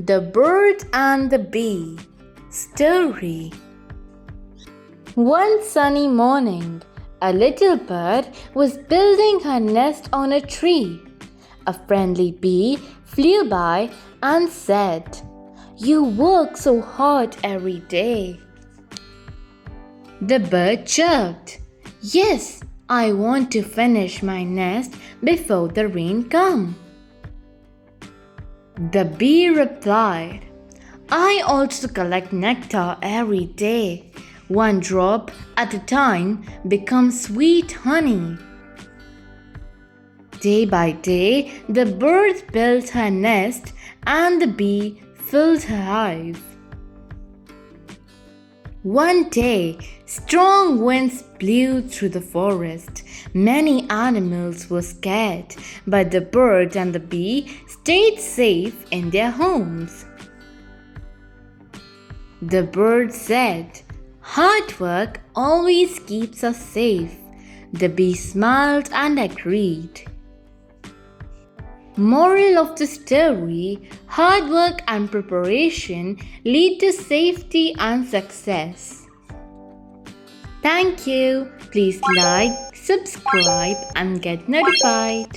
The Bird and the Bee Story. One sunny morning, a little bird was building her nest on a tree. A friendly bee flew by and said, "You work so hard every day." The bird chirped, "Yes, I want to finish my nest before the rain comes." The bee replied, "I also collect nectar every day. One drop at a time becomes sweet honey." Day by day, the bird built her nest and the bee filled her hive. One day, strong winds blew through the forest. Many animals were scared, but the bird and the bee stayed safe in their homes. The bird said, "Hard work always keeps us safe." The bee smiled and agreed. Moral of the story: hard work and preparation lead to safety and success. Thank you. Please like, subscribe, and get notified.